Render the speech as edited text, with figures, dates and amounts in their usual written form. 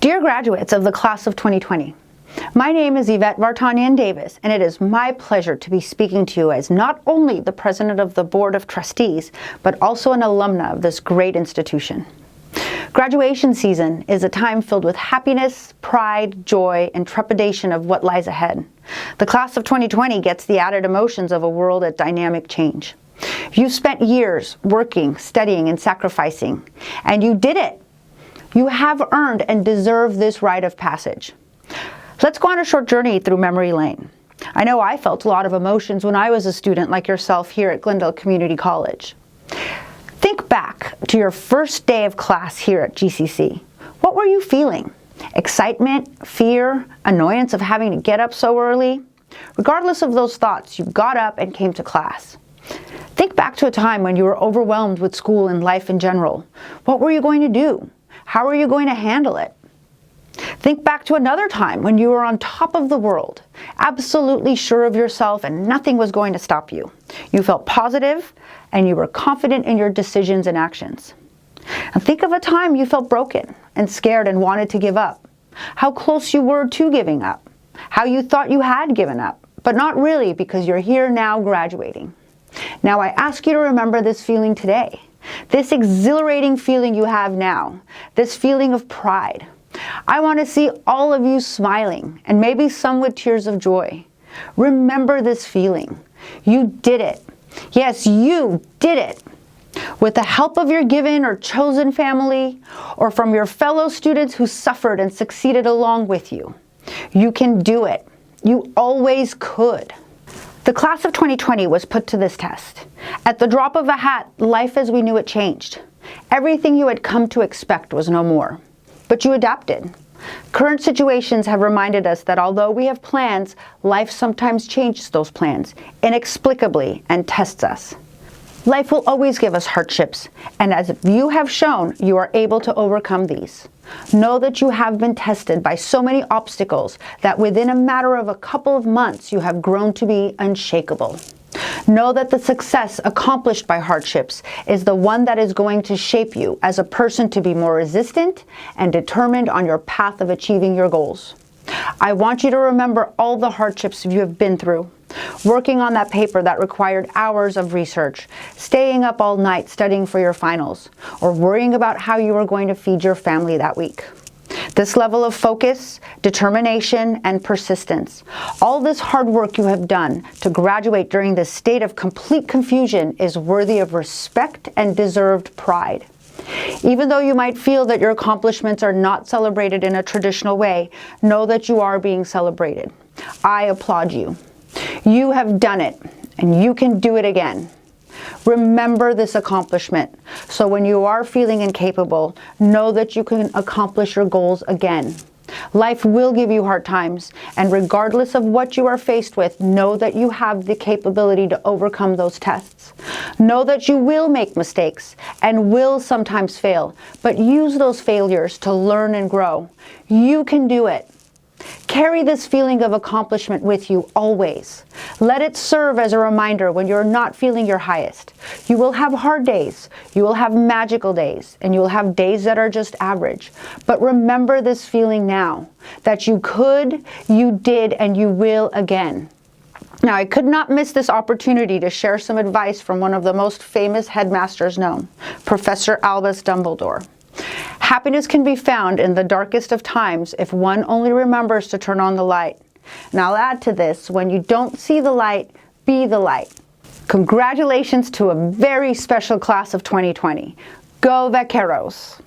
Dear graduates of the class of 2020, my name is Yvette Vartanian Davis, and it is my pleasure to be speaking to you as not only the president of the Board of Trustees, but also an alumna of this great institution. Graduation season is a time filled with happiness, pride, joy, and trepidation of what lies ahead. The class of 2020 gets the added emotions of a world at dynamic change. You spent years working, studying, and sacrificing, and you did it. You have earned and deserve this rite of passage. Let's go on a short journey through memory lane. I know I felt a lot of emotions when I was a student like yourself here at Glendale Community College. Think back to your first day of class here at GCC. What were you feeling? Excitement, fear, annoyance of having to get up so early? Regardless of those thoughts, you got up and came to class. Think back to a time when you were overwhelmed with school and life in general. What were you going to do? How are you going to handle it? Think back to another time when you were on top of the world, absolutely sure of yourself and nothing was going to stop you. You felt positive and you were confident in your decisions and actions. And think of a time you felt broken and scared and wanted to give up. How close you were to giving up. How you thought you had given up, but not really because you're here now graduating. Now I ask you to remember this feeling today. This exhilarating feeling you have now, this feeling of pride. I want to see all of you smiling, and maybe some with tears of joy. Remember this feeling. You did it. Yes, you did it. With the help of your given or chosen family, or from your fellow students who suffered and succeeded along with you. You can do it. You always could. The class of 2020 was put to this test. At the drop of a hat, life as we knew it changed. Everything you had come to expect was no more. But you adapted. Current situations have reminded us that although we have plans, life sometimes changes those plans, inexplicably, and tests us. Life will always give us hardships, and as you have shown, you are able to overcome these. Know that you have been tested by so many obstacles that within a matter of a couple of months you have grown to be unshakable. Know that the success accomplished by hardships is the one that is going to shape you as a person to be more resistant and determined on your path of achieving your goals. I want you to remember all the hardships you have been through. Working on that paper that required hours of research, staying up all night studying for your finals, or worrying about how you were going to feed your family that week. This level of focus, determination, and persistence, all this hard work you have done to graduate during this state of complete confusion is worthy of respect and deserved pride. Even though you might feel that your accomplishments are not celebrated in a traditional way, know that you are being celebrated. I applaud you. You have done it, and you can do it again. Remember this accomplishment, so when you are feeling incapable, know that you can accomplish your goals again. Life will give you hard times, and regardless of what you are faced with, know that you have the capability to overcome those tests. Know that you will make mistakes and will sometimes fail, but use those failures to learn and grow. You can do it. Carry this feeling of accomplishment with you always. Let it serve as a reminder when you're not feeling your highest. You will have hard days, you will have magical days, and you will have days that are just average. But remember this feeling now, that you could, you did, and you will again. Now, I could not miss this opportunity to share some advice from one of the most famous headmasters known, Professor Albus Dumbledore. Happiness can be found in the darkest of times if one only remembers to turn on the light. And I'll add to this, when you don't see the light, be the light. Congratulations to a very special class of 2020. Go Vaqueros!